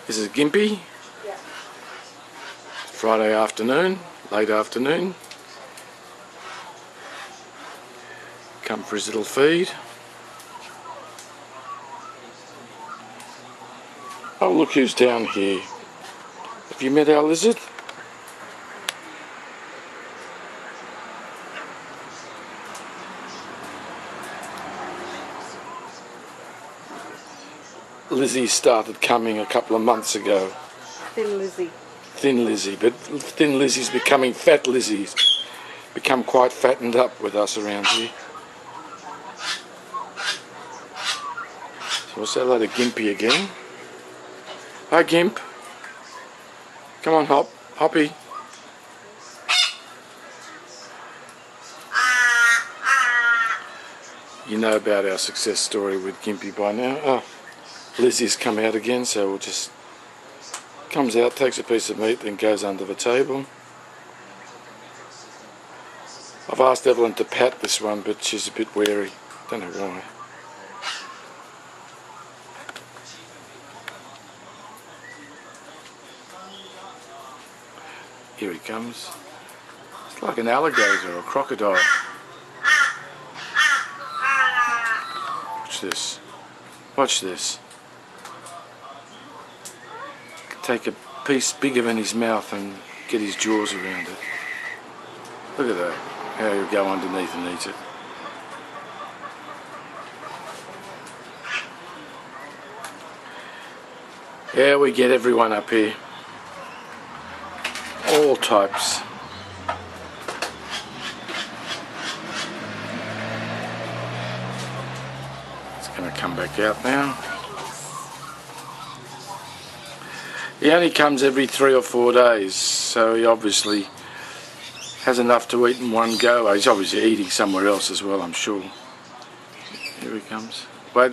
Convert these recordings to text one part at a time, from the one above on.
This is Gympie. Yeah. Friday afternoon, late afternoon. Come for his little feed. Oh, look who's down here. Have you met our lizard? Lizzie started coming a couple of months ago. Thin Lizzie. Thin Lizzie, but Thin Lizzie's becoming Fat Lizzie's. Become quite fattened up with us around here. So we'll say hello to Gympie again. Hi Gimp. Come on, Hoppy. You know about our success story with Gympie by now. Oh, Lizzie's come out again, so we'll just... comes out, takes a piece of meat, then goes under the table. I've asked Evelyn to pat this one, but she's a bit wary. Don't know why. Here he comes. It's like an alligator or a crocodile. Watch this. Watch this. Take a piece bigger than his mouth and get his jaws around it. Look at that. How he'll go underneath and eat it. Yeah, we get everyone up here. All types. It's going to come back out now. He only comes every 3 or 4 days, so he obviously has enough to eat in one go. He's obviously eating somewhere else as well, I'm sure. Here he comes. Wait.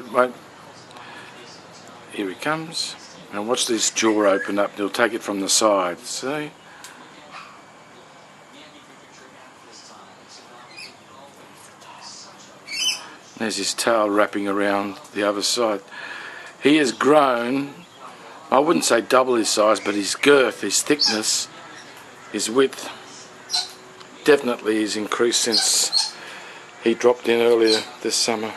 Here he comes. Now watch this jaw open up. He'll take it from the side. See? There's his tail wrapping around the other side. He has grown, I wouldn't say double his size, but his girth, his thickness, his width definitely is increased since he dropped in earlier this summer.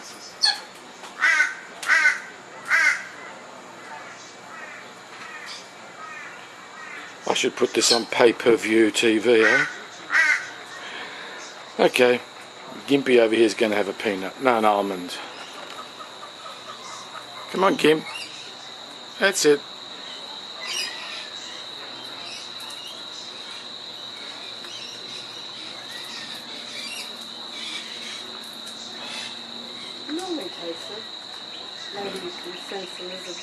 I should put this on pay-per-view TV, eh? Okay, Gympie over here is going to have a peanut, no, an almond. Come on, Gimp. That's it. Normally tastes it. Maybe you can sense the lizard.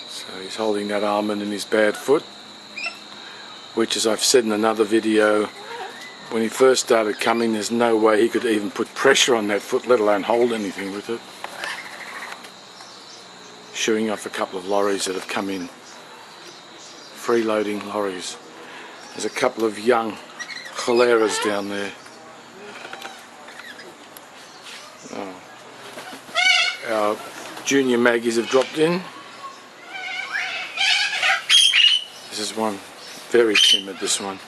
So he's holding that almond in his bad foot, which, as I've said in another video, when he first started coming, there's no way he could even put pressure on that foot, let alone hold anything with it. Shooing off a couple of lorries that have come in. Freeloading lorries. There's a couple of young choleras down there. Oh. Our junior Maggies have dropped in. This is one. Very timid, this one.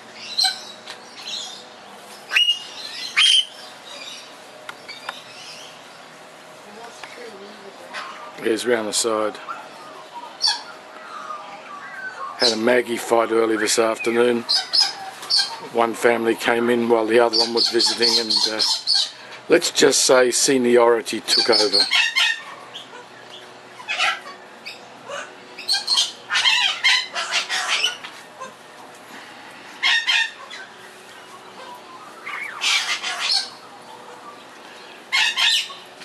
Here's round the side. Had a Maggie fight early this afternoon. One family came in while the other one was visiting, and let's just say seniority took over.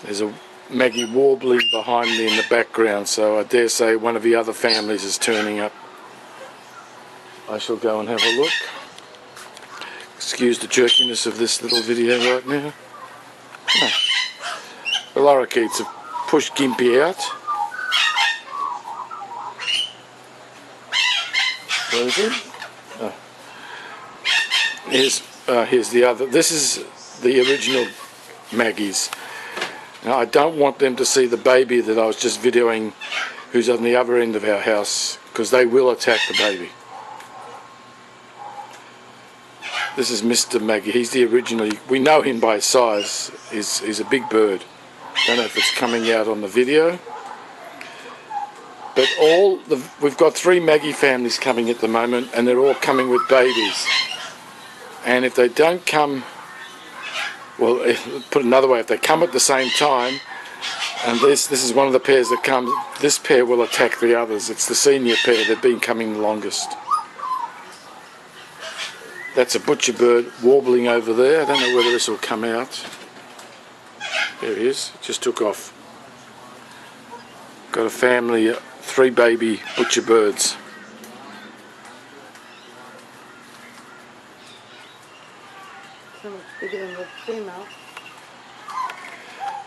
There's a Maggie warbling behind me in the background, so I dare say one of the other families is turning up. I shall go and have a look. Excuse the jerkiness of this little video right now. Oh. The lorikeets have pushed Gympie out. Where is it? Oh. Here's the other. This is the original Maggies. Now, I don't want them to see the baby that I was just videoing, who's on the other end of our house, because they will attack the baby. This is Mr. Maggie. He's the original. We know him by his size. He's a big bird. Don't know if it's coming out on the video. But we've got 3 Maggie families coming at the moment, and they're all coming with babies. And if they don't come, well, put it another way, if they come at the same time, and this is one of the pairs that comes, this pair will attack the others. It's the senior pair. They've been coming the longest. That's a butcher bird warbling over there. I don't know whether this will come out. There he is. Just took off. Got a family, 3 baby butcher birds. So much bigger than the female.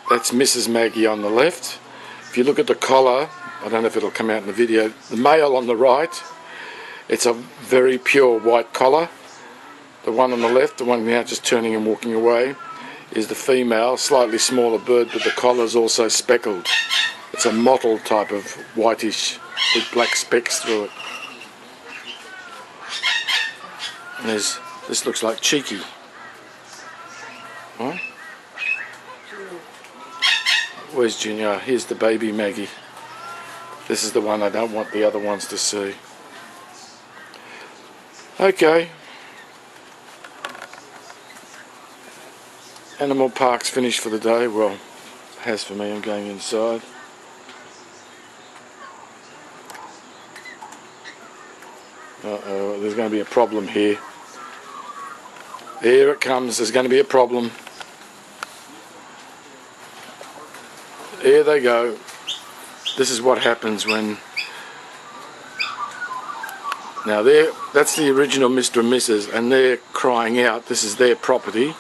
That's Mrs. Maggie on the left. If you look at the collar, I don't know if it'll come out in the video, the male on the right, it's a very pure white collar. The one on the left, the one now just turning and walking away, is the female, slightly smaller bird, but the collar's also speckled. It's a mottled type of whitish with black specks through it. And this looks like Cheeky. Huh? Where's Junior? Here's the baby Maggie. This is the one I don't want the other ones to see. Okay. Animal Park's finished for the day. Well, it has for me. I'm going inside. Uh-oh, there's going to be a problem here. Here it comes. There's going to be a problem. Here they go. This is what happens when... Now that's the original Mr. and Mrs. and they're crying out. This is their property.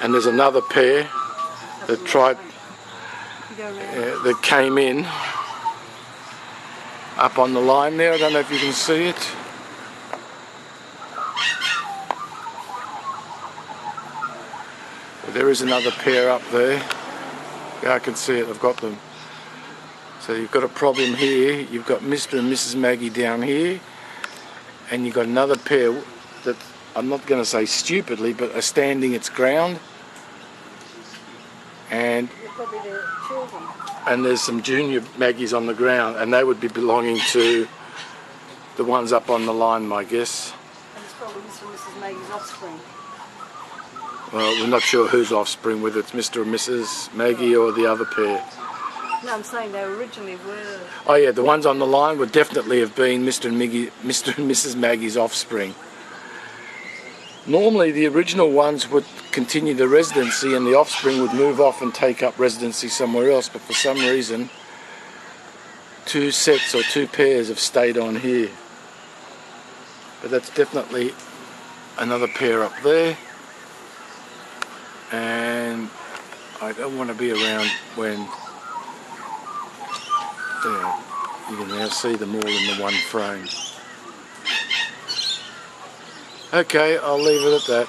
And there's another pair that that came in up on the line there. I don't know if you can see it. But there is another pair up there. Yeah, I can see it. I've got them. So you've got a problem here. You've got Mr. and Mrs. Maggie down here, and you've got another pair that I'm not going to say stupidly, but are standing its ground. And Probably their children. And there's some junior Maggies on the ground, and they would be belonging to the ones up on the line, my guess. And it's probably Mr. and Mrs. Maggie's offspring. Well, we're not sure whose offspring, whether it's Mr. and Mrs. Maggie or the other pair. No, I'm saying they originally were. Oh yeah, the ones on the line would definitely have been Mr. and Mrs. Maggie's offspring. Normally the original ones would continue the residency and the offspring would move off and take up residency somewhere else, but for some reason 2 sets or 2 pairs have stayed on here. But that's definitely another pair up there, and I don't want to be around when you can now see them all in the one frame. Okay, I'll leave it at that.